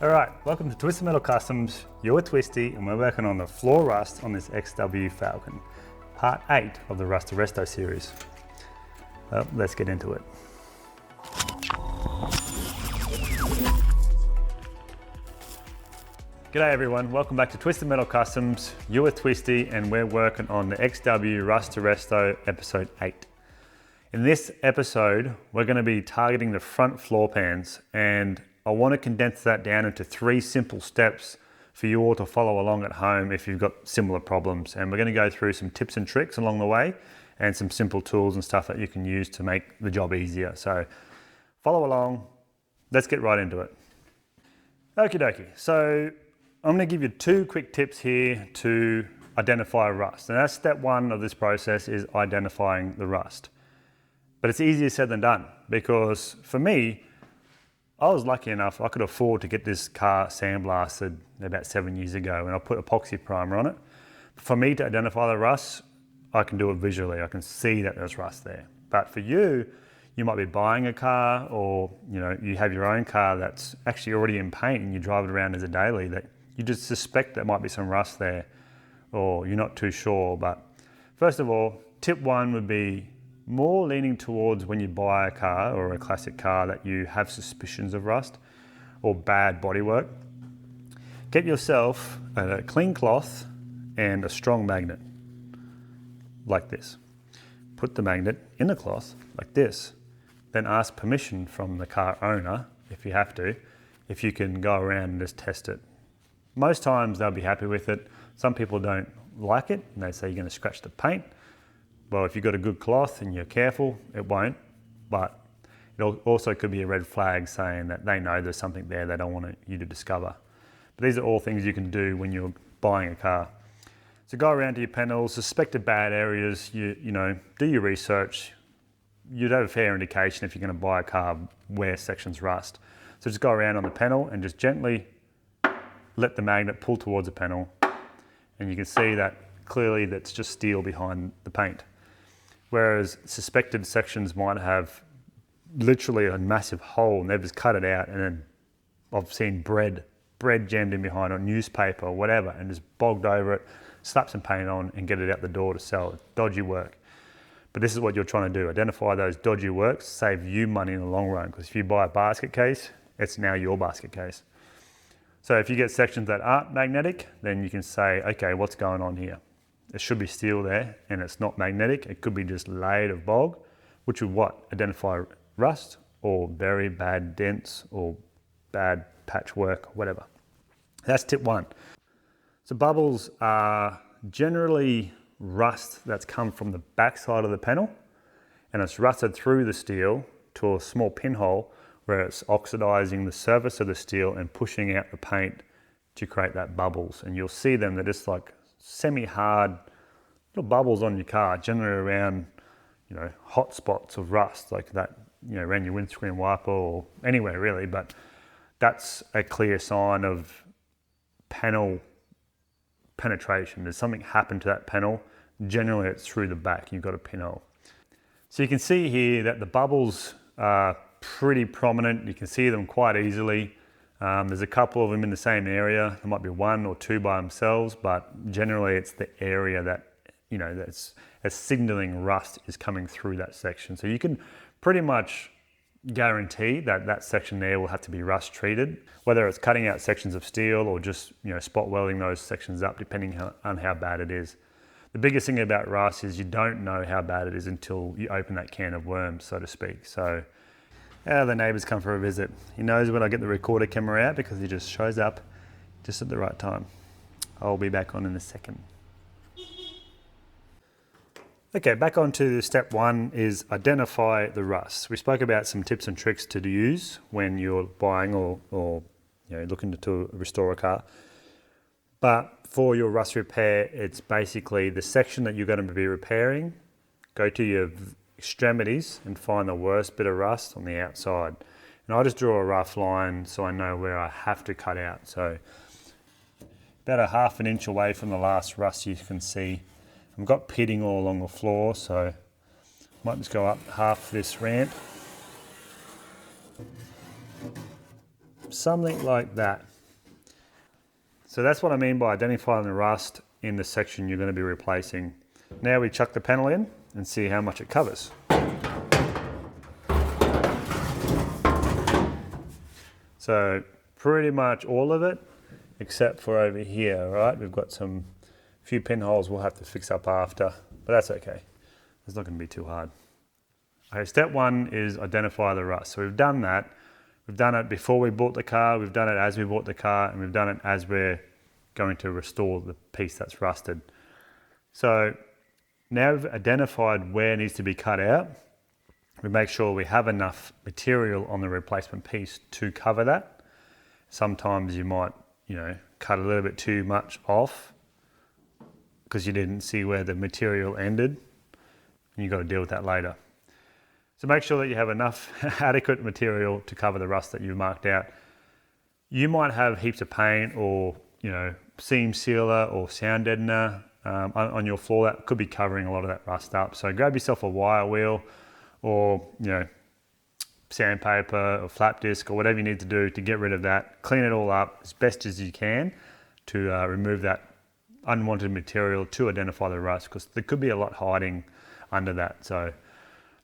Alright, welcome to Twisted Metal Customs. You're Twisty and we're working on the floor rust on this XW Falcon. Part 8 of the Rust to Resto series. Well, let's get into it. G'day everyone, welcome back to Twisted Metal Customs. You're Twisty and we're working on the XW Rust to Resto episode 8. In this episode, we're going to be targeting the front floor pans, and I want to condense that down into 3 simple steps for you all to follow along at home if you've got similar problems. And we're going to go through some tips and tricks along the way and some simple tools and stuff that you can use to make the job easier. So follow along, let's get right into it. Okie dokie, so I'm going to give you 2 quick tips here to identify rust. And that's step 1 of this process, is identifying the rust. But it's easier said than done, because for me, I was lucky enough I could afford to get this car sandblasted about 7 years ago, and I put epoxy primer on it. For me to identify the rust, I can do it visually. I can see that there's rust there. But for you, you might be buying a car, or you have your own car that's actually already in paint and you drive it around as a daily, that you just suspect there might be some rust there, or you're not too sure. But first of all, tip 1 would be more leaning towards when you buy a car or a classic car that you have suspicions of rust or bad bodywork. Get yourself a clean cloth and a strong magnet, like this. Put the magnet in the cloth, like this. Then ask permission from the car owner, if you have to, if you can go around and just test it. Most times they'll be happy with it. Some people don't like it, and they say you're going to scratch the paint. Well, if you've got a good cloth and you're careful, it won't. But it also could be a red flag saying that they know there's something there they don't want you to discover. But these are all things you can do when you're buying a car. So go around to your panels, suspected bad areas, do your research. You'd have a fair indication if you're going to buy a car where sections rust. So just go around on the panel and just gently let the magnet pull towards the panel. And you can see that clearly that's just steel behind the paint. Whereas suspected sections might have literally a massive hole and they've just cut it out, and then I've seen bread jammed in behind, or newspaper or whatever, and just bogged over it, slap some paint on and get it out the door to sell it. Dodgy work. But this is what you're trying to do, identify those dodgy works, save you money in the long run, because if you buy a basket case, it's now your basket case. So if you get sections that aren't magnetic, then you can say, okay, what's going on here? There should be steel there and it's not magnetic. It could be just layered of bog, which would identify rust or very bad dents or bad patchwork, whatever. That's tip 1. So bubbles are generally rust that's come from the back side of the panel, and it's rusted through the steel to a small pinhole where it's oxidizing the surface of the steel and pushing out the paint to create that bubbles. And you'll see them, they're just like semi-hard little bubbles on your car, generally around hot spots of rust, like that, around your windscreen wiper or anywhere really. But that's a clear sign of panel penetration. There's something happened to that panel. Generally it's through the back, you've got a pinhole. So you can see here that the bubbles are pretty prominent. You can see them quite easily. There's a couple of them in the same area. There might be 1 or 2 by themselves, but generally it's the area that, that's signaling rust is coming through that section. So you can pretty much guarantee that that section there will have to be rust treated, whether it's cutting out sections of steel or just, spot welding those sections up, depending on how bad it is. The biggest thing about rust is you don't know how bad it is until you open that can of worms, so to speak. So the neighbours come for a visit. He knows when I get the recorder camera out because he just shows up just at the right time. I'll be back on in a second. Okay, back on to step 1 is identify the rust. We spoke about some tips and tricks to use when you're buying or looking to restore a car. But for your rust repair, it's basically the section that you're going to be repairing. Go to your extremities and find the worst bit of rust on the outside. And I just draw a rough line so I know where I have to cut out. So about a 1/2 inch away from the last rust you can see. I've got pitting all along the floor, so I might just go up half this ramp. Something like that. So that's what I mean by identifying the rust in the section you're going to be replacing. Now we chuck the panel in and see how much it covers. So pretty much all of it, except for over here, right? We've got some few pinholes we'll have to fix up after, but that's okay. It's not going to be too hard. Okay, step one is identify the rust. So we've done that. We've done it before we bought the car, we've done it as we bought the car, and we've done it as we're going to restore the piece that's rusted. So now we've identified where it needs to be cut out. We make sure we have enough material on the replacement piece to cover that. Sometimes you might, cut a little bit too much off because you didn't see where the material ended, and you've got to deal with that later. So make sure that you have enough adequate material to cover the rust that you've marked out. You might have heaps of paint or, seam sealer or sound deadener on your floor that could be covering a lot of that rust up. So grab yourself a wire wheel or, sandpaper or flap disc or whatever you need to do to get rid of that. Clean it all up as best as you can to remove that unwanted material to identify the rust, because there could be a lot hiding under that. So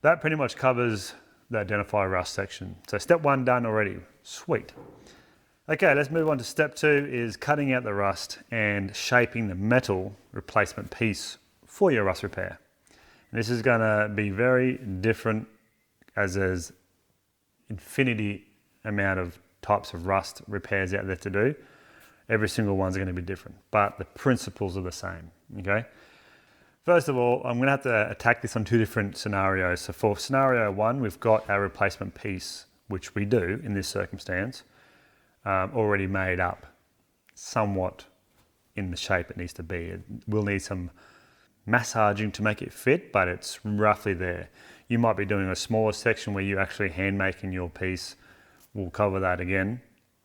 that pretty much covers the identify rust section. So step one done already. Sweet. Okay, let's move on to step two, is cutting out the rust and shaping the metal replacement piece for your rust repair. And this is going to be very different, as there's infinity amount of types of rust repairs out there to do. Every single one's going to be different, but the principles are the same, okay? First of all, I'm going to have to attack this on two different scenarios. So for scenario one, we've got our replacement piece, which we do in this circumstance, already made up somewhat in the shape it needs to be. It will need some massaging to make it fit, but it's roughly there. You might be doing a smaller section where you're actually hand making your piece. We'll cover that again,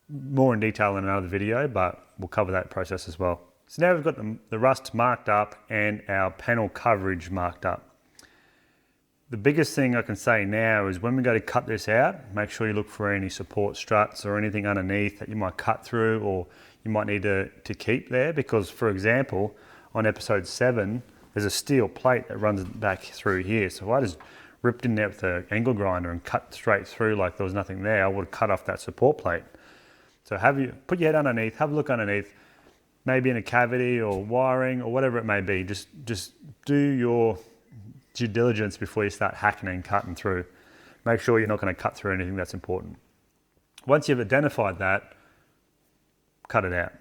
more in detail in another video, but we'll cover that process as well. So now we've got the rust marked up and our panel coverage marked up. The biggest thing I can say now is when we go to cut this out, make sure you look for any support struts or anything underneath that you might cut through or you might need to keep there, because for example, on episode 7, there's a steel plate that runs back through here. So if I just ripped in there with an angle grinder and cut straight through like there was nothing there, I would have cut off that support plate. So put your head underneath, have a look underneath, maybe in a cavity or wiring or whatever it may be. Just do your due diligence before you start hacking and cutting through. Make sure you're not going to cut through anything that's important. Once you've identified that, cut it out.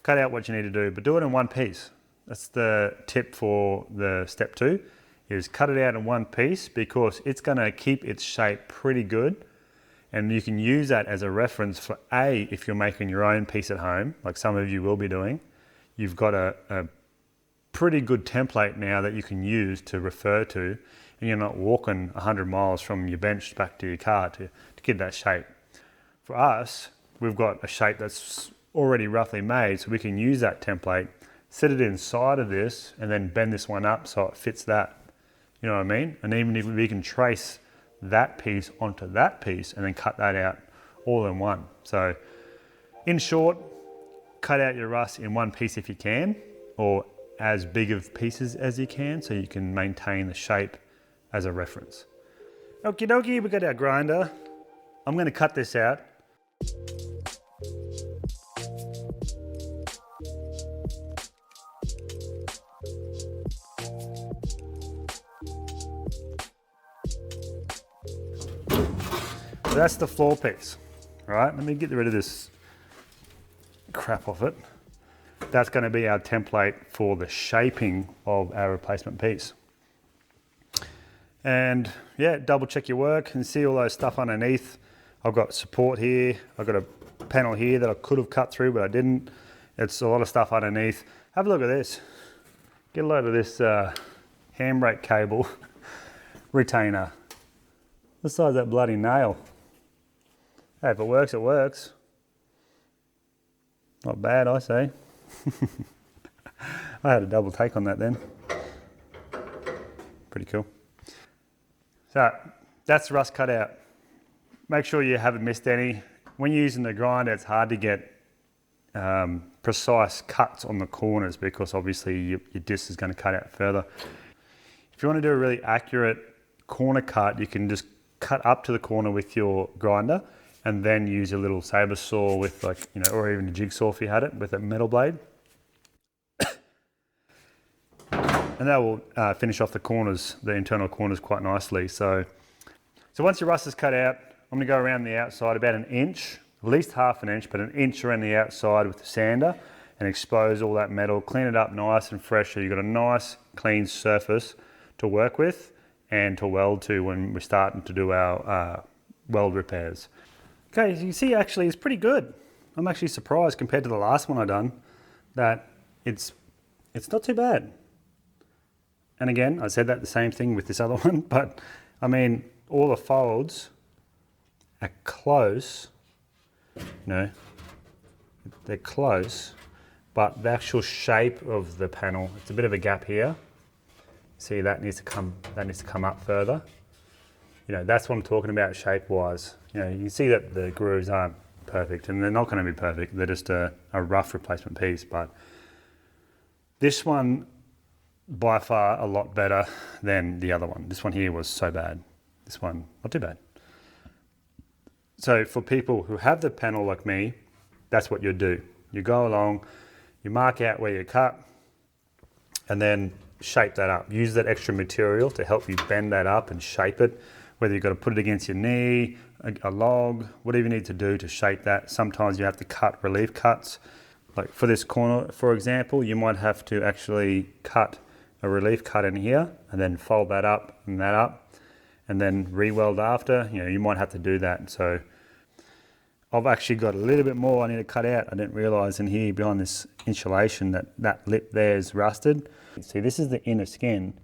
Cut out what you need to do, but do it in one piece. That's the tip for the step 2, is cut it out in one piece, because it's going to keep its shape pretty good. And you can use that as a reference for if you're making your own piece at home, like some of you will be doing. You've got a pretty good template now that you can use to refer to, and you're not walking 100 miles from your bench back to your car to get that shape. For us, we've got a shape that's already roughly made, so we can use that template, set it inside of this, and then bend this one up so it fits that. You know what I mean? And even if we can trace that piece onto that piece and then cut that out all in one. So in short, cut out your rust in one piece if you can, or as big of pieces as you can, so you can maintain the shape as a reference. Okie dokie, we got our grinder. I'm going to cut this out. So that's the floor piece, right? Let me get rid of this crap off it. That's going to be our template for the shaping of our replacement piece. And yeah, double check your work and see all those stuff underneath. I've got support here. I've got a panel here that I could have cut through, but I didn't. It's a lot of stuff underneath. Have a look at this. Get a load of this handbrake cable retainer. The size of that bloody nail. Hey, if it works, it works. Not bad, I say. I had a double take on that then. Pretty cool. So that's rust cut out. Make sure you haven't missed any. When you're using the grinder, it's hard to get precise cuts on the corners because obviously your disc is going to cut out further. If you want to do a really accurate corner cut, you can just cut up to the corner with your grinder and then use your little saber saw with or even a jigsaw if you had it with a metal blade. And that will finish off the corners, the internal corners quite nicely. So once your rust is cut out, I'm gonna go around the outside about an inch, at least half an inch, but an inch around the outside with the sander and expose all that metal, clean it up nice and fresh so you've got a nice clean surface to work with and to weld to when we're starting to do our weld repairs. Okay, so you can see actually it's pretty good. I'm actually surprised compared to the last one I done that it's not too bad. And again, I said that the same thing with this other one, but I mean, all the folds are close, they're close, but the actual shape of the panel, it's a bit of a gap here. See, that needs to come up further. That's what I'm talking about shape-wise. You can see that the grooves aren't perfect, and they're not going to be perfect. They're just a rough replacement piece, but this one, by far a lot better than the other one. This one here was so bad. This one, not too bad. So for people who have the panel like me, that's what you do. You go along, you mark out where you cut, and then shape that up. Use that extra material to help you bend that up and shape it, whether you've got to put it against your knee, a log, whatever you need to do to shape that. Sometimes you have to cut relief cuts. Like for this corner, for example, you might have to actually cut a relief cut in here and then fold that up and then re-weld after. You might have to do that. So I've actually got a little bit more I need to cut out. I didn't realize in here behind this insulation that lip there is rusted. See, this is the inner skin.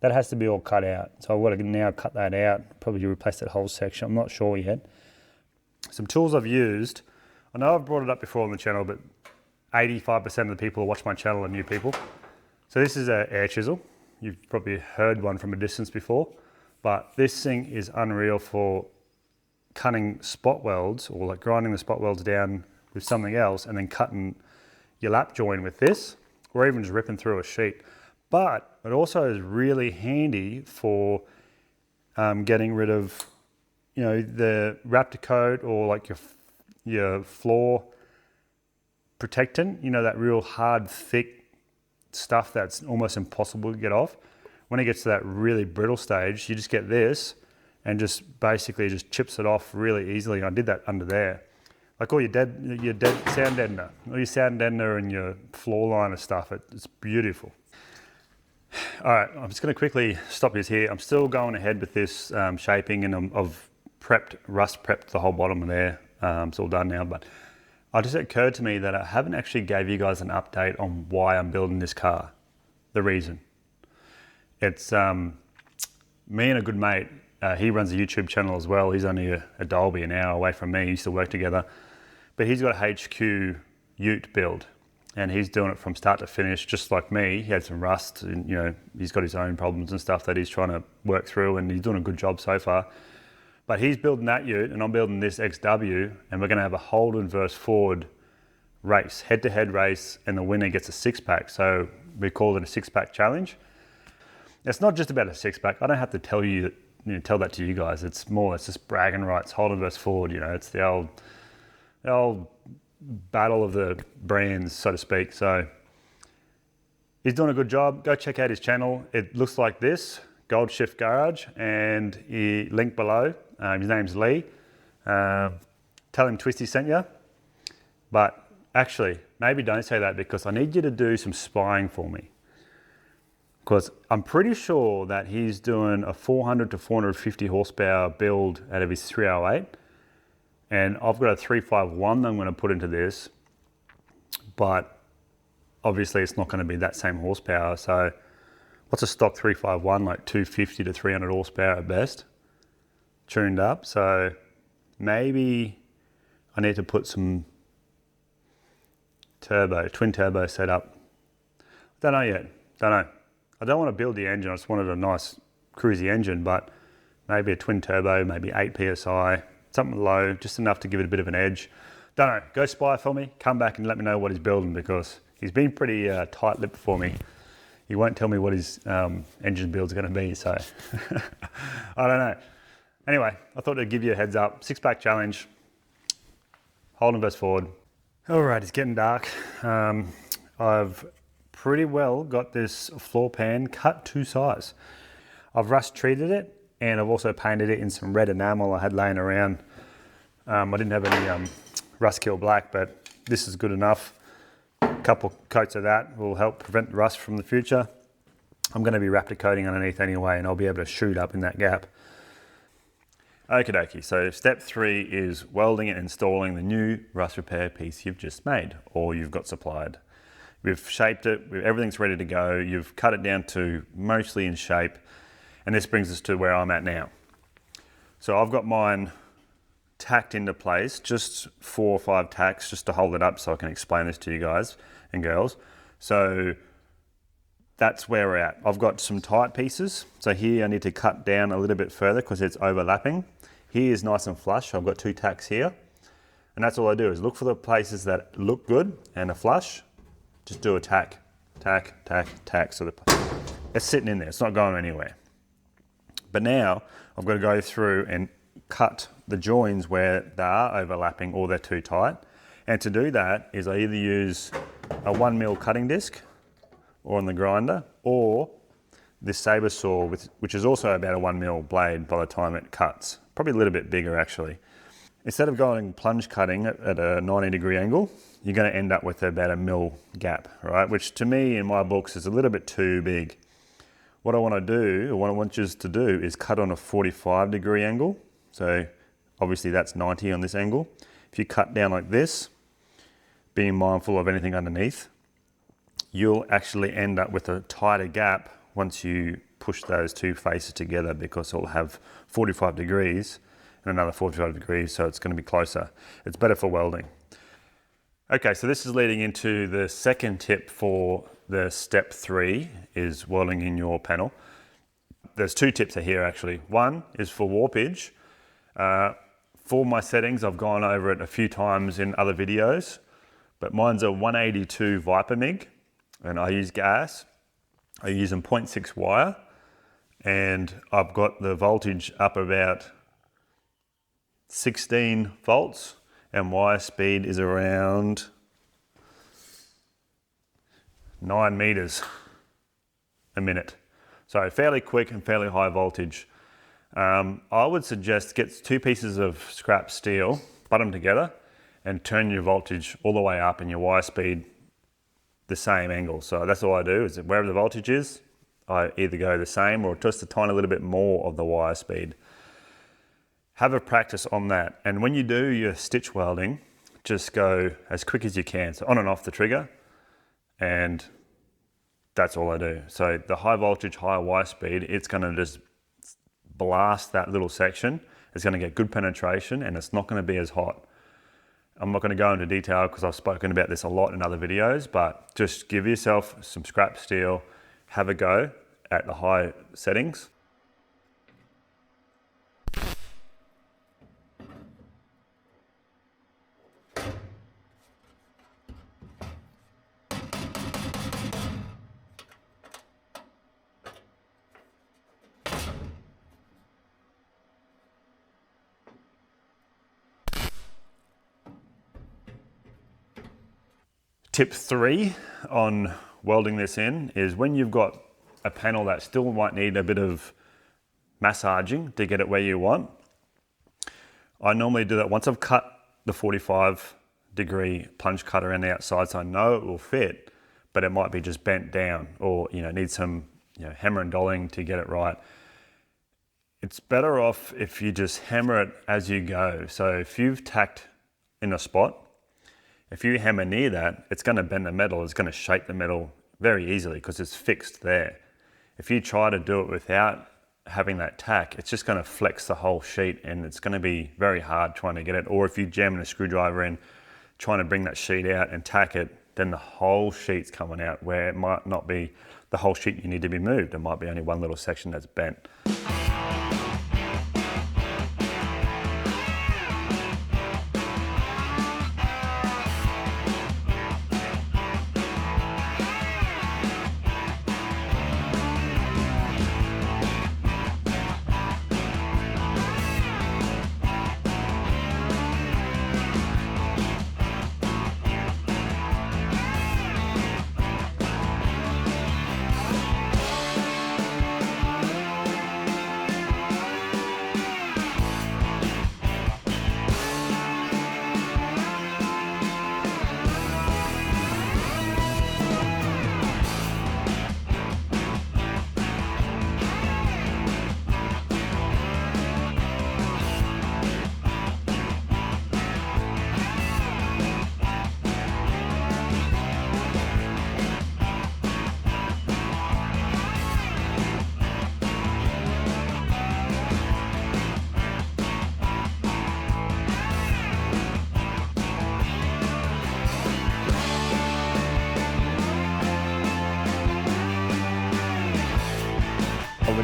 That has to be all cut out. So I've got to now cut that out, probably replace that whole section. I'm not sure yet. Some tools I've used. I know I've brought it up before on the channel, but 85% of the people who watch my channel are new people. So this is an air chisel. You've probably heard one from a distance before, but this thing is unreal for cutting spot welds or like grinding the spot welds down with something else and then cutting your lap joint with this, or even just ripping through a sheet. But it also is really handy for getting rid of, the Raptor coat or like your floor protectant, that real hard, thick stuff that's almost impossible to get off. When it gets to that really brittle stage, you just get this and just basically just chips it off really easily. I did that under there. Like all your dead sound deadener, all your sound deadener and your floor liner stuff, it's beautiful. All right, I'm just gonna quickly stop this here. I'm still going ahead with this shaping, and I've rust prepped the whole bottom of there. It's all done now, but it just occurred to me that I haven't actually gave you guys an update on why I'm building this car. The reason. It's me and a good mate. He runs a YouTube channel as well. He's only a Dolby an hour away from me. We used to work together. But he's got a HQ ute build, and he's doing it from start to finish, just like me. He had some rust, and he's got his own problems and stuff that he's trying to work through, and he's doing a good job so far. But he's building that ute, and I'm building this XW, and we're going to have a Holden versus Ford race, head-to-head race, and the winner gets a six-pack. So we call it a six-pack challenge. It's not just about a six-pack. I don't have to tell that to you guys. It's just bragging rights. Holden versus Ford. It's the old battle of the brands, so to speak. So he's doing a good job. Go check out his channel. It looks like this. GOLDSHIFT Garage, and link below. His name's Lee. Tell him Twisty sent you. But actually, maybe don't say that, because I need you to do some spying for me. Because I'm pretty sure that he's doing a 400 to 450 horsepower build out of his 308. And I've got a 351 that I'm going to put into this. But obviously it's not going to be that same horsepower. So what's a stock 351? Like 250 to 300 horsepower at best, tuned up. So maybe I need to put some twin turbo set up. Don't know yet, don't know. I don't want to build the engine, I just wanted a nice cruisy engine, but maybe a twin turbo, maybe 8 PSI, something low, just enough to give it a bit of an edge. Don't know, go spy for me, come back and let me know what he's building, because he's been pretty tight-lipped for me. He won't tell me what his engine build's gonna be, so I don't know. Anyway, I thought I'd give you a heads up. 6-pack challenge, hold and burst forward. All right, it's getting dark. I've pretty well got this floor pan cut to size. I've rust treated it, and I've also painted it in some red enamel I had laying around. I didn't have any rust kill black, but this is good enough. A couple coats of that will help prevent rust from the future. I'm going to be Raptor coating underneath anyway, and I'll be able to shoot up in that gap. Okie dokie, so step 3 is welding and installing the new rust repair piece you've just made, or you've got supplied. We've shaped it, everything's ready to go, you've cut it down to mostly in shape, and this brings us to where I'm at now. So I've got mine tacked into place, just 4 or 5 tacks just to hold it up so I can explain this to you guys and girls. So that's where we're at. I've got some tight pieces. So here I need to cut down a little bit further because it's overlapping. Here is nice and flush. I've got 2 tacks here. And that's all I do is look for the places that look good and are flush. Just do a tack, tack, tack, tack. So it's sitting in there, it's not going anywhere. But now I've got to go through and cut the joins where they are overlapping or they're too tight. And to do that is I either use a 1mm cutting disc or on the grinder, or this saber saw, which is also about a 1mm blade by the time it cuts. Probably a little bit bigger actually. Instead of going plunge cutting at a 90-degree angle, you're going to end up with about a mil gap, right? Which to me in my books is a little bit too big. What I want to do, or what I want you to do, is cut on a 45-degree angle. So obviously that's 90 on this angle. If you cut down like this, being mindful of anything underneath, you'll actually end up with a tighter gap once you push those 2 faces together, because it'll have 45 degrees and another 45 degrees, so it's going to be closer. It's better for welding. Okay, so this is leading into the second tip for the step 3 is welding in your panel. There's 2 tips here actually. One is for warpage. For my settings, I've gone over it a few times in other videos, but mine's a 182 Viper MIG, and I use gas. I use 0.6 wire, and I've got the voltage up about 16 volts, and wire speed is around 9 meters a minute. So fairly quick and fairly high voltage. I would suggest get 2 pieces of scrap steel, butt them together, and turn your voltage all the way up and your wire speed the same angle. So that's all I do, is wherever the voltage is, I either go the same or just a tiny little bit more of the wire speed. Have a practice on that. And when you do your stitch welding, just go as quick as you can. So on and off the trigger, and that's all I do. So the high voltage, high wire speed, it's gonna just blast that little section. It's going to get good penetration, and it's not going to be as hot. I'm not going to go into detail because I've spoken about this a lot in other videos, but just give yourself some scrap steel, have a go at the high settings. Tip 3 on welding this in is when you've got a panel that still might need a bit of massaging to get it where you want. I normally do that once I've cut the 45-degree plunge cut around the outside, so I know it will fit, but it might be just bent down, or need some hammer and dolling to get it right. It's better off if you just hammer it as you go. So if you've tacked in a spot, if you hammer near that, it's going to bend the metal, it's going to shape the metal very easily because it's fixed there. If you try to do it without having that tack, it's just going to flex the whole sheet, and it's going to be very hard trying to get it. Or if you jam a screwdriver in, trying to bring that sheet out and tack it, then the whole sheet's coming out, where it might not be the whole sheet you need to be moved. It might be only one little section that's bent.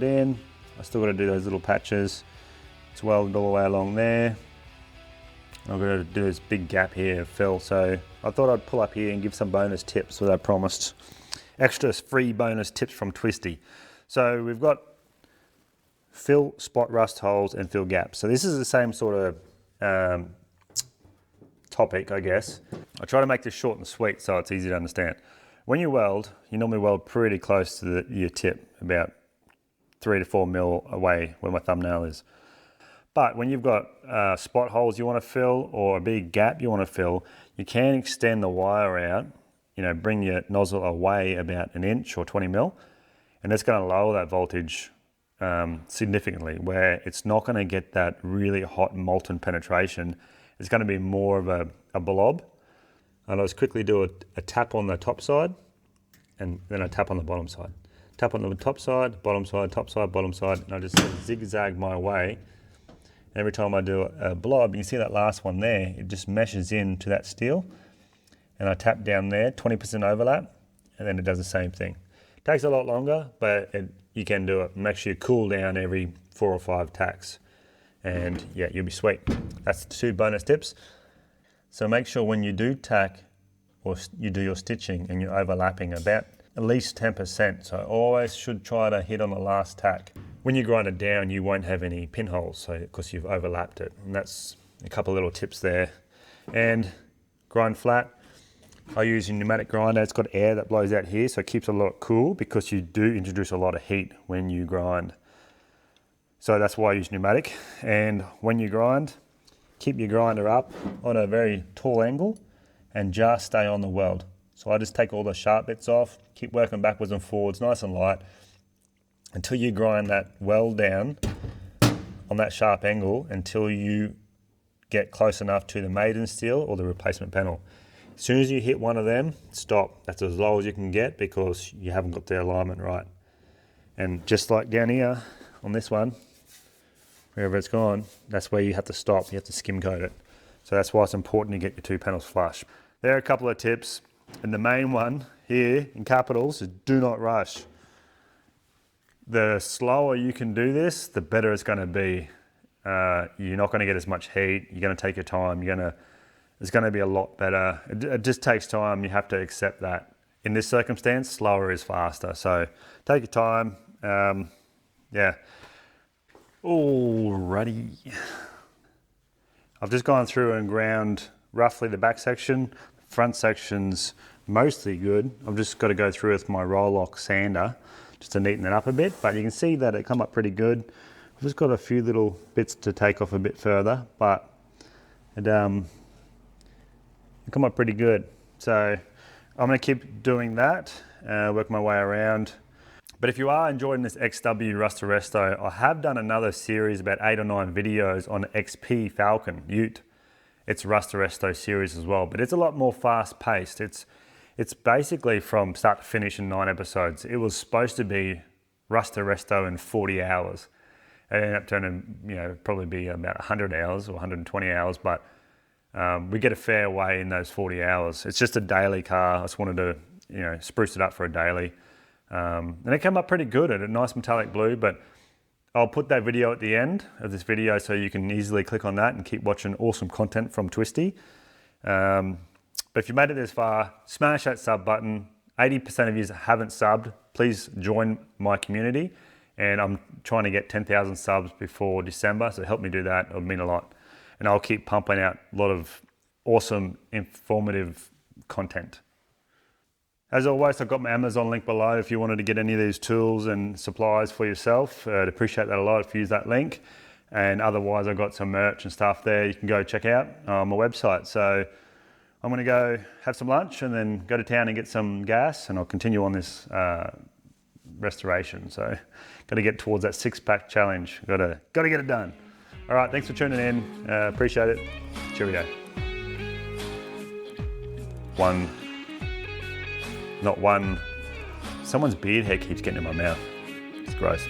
in. I still got to do those little patches. It's welded all the way along there. I've got to do this big gap here of fill, so I thought I'd pull up here and give some bonus tips that I promised. Extra free bonus tips from Twisty. So we've got fill spot rust holes and fill gaps. So this is the same sort of topic, I guess. I try to make this short and sweet so it's easy to understand. When you weld, you normally weld pretty close to your tip, about 3 to 4 mil away where my thumbnail is. But when you've got spot holes you want to fill or a big gap you want to fill, you can extend the wire out, bring your nozzle away about 1 inch or 20 mil, and that's going to lower that voltage significantly, where it's not going to get that really hot molten penetration. It's going to be more of a blob. And I'll just quickly do a tap on the top side, and then I tap on the bottom side. Tap on the top side, bottom side, top side, bottom side, and I just zigzag my way. Every time I do a blob, you can see that last one there, it just meshes into that steel. And I tap down there, 20% overlap, and then it does the same thing. It takes a lot longer, but you can do it. Make sure you cool down every 4 or 5 tacks. And yeah, you'll be sweet. That's the 2 bonus tips. So make sure when you do tack or you do your stitching and you're overlapping about at least 10%. So always should try to hit on the last tack. When you grind it down, you won't have any pinholes, so because you've overlapped it. And that's a couple of little tips there. And grind flat. I use a pneumatic grinder. It's got air that blows out here, so it keeps it a lot cool because you do introduce a lot of heat when you grind. So that's why I use pneumatic. And when you grind, keep your grinder up on a very tall angle and just stay on the weld. So I just take all the sharp bits off, keep working backwards and forwards, nice and light, until you grind that weld down on that sharp angle until you get close enough to the maiden steel or the replacement panel. As soon as you hit one of them, stop. That's as low as you can get because you haven't got the alignment right. And just like down here on this one, wherever it's gone, that's where you have to stop. You have to skim coat it. So that's why it's important to get your 2 panels flush. There are a couple of tips, and the main one here in capitals is do not rush. The slower you can do this, the better it's going to be. You're not going to get as much heat. You're going to take your time. It's going to be a lot better. It just takes time. You have to accept that. In this circumstance, slower is faster. So take your time. Yeah. Alrighty. I've just gone through and ground roughly the back section. Front section's mostly good. I've just got to go through with my roll-lock sander just to neaten it up a bit, but you can see that it come up pretty good. I've just got a few little bits to take off a bit further, but it come up pretty good. So I'm going to keep doing that, work my way around. But if you are enjoying this XW Rust to Resto, I have done another series, about 8 or 9 videos on XP Falcon Ute. It's Rust to Resto series as well, but it's a lot more fast paced. It's basically from start to finish in 9 episodes. It was supposed to be Rust to Resto in 40 hours. It ended up turning, probably be about 100 hours or 120 hours, but we get a fair way in those 40 hours. It's just a daily car. I just wanted to, spruce it up for a daily. And it came up pretty good at a nice metallic blue, but I'll put that video at the end of this video so you can easily click on that and keep watching awesome content from Twisty. But if you made it this far, smash that sub button. 80% of you haven't subbed. Please join my community. And I'm trying to get 10,000 subs before December, so help me do that. It would mean a lot. And I'll keep pumping out a lot of awesome, informative content. As always, I've got my Amazon link below if you wanted to get any of these tools and supplies for yourself. I'd appreciate that a lot if you use that link. And otherwise, I've got some merch and stuff there you can go check out on my website. So I'm going to go have some lunch and then go to town and get some gas, and I'll continue on this restoration. So got to get towards that 6-pack challenge. Got to get it done. All right, thanks for tuning in. Appreciate it. Cheerio. Someone's beard hair keeps getting in my mouth. It's gross.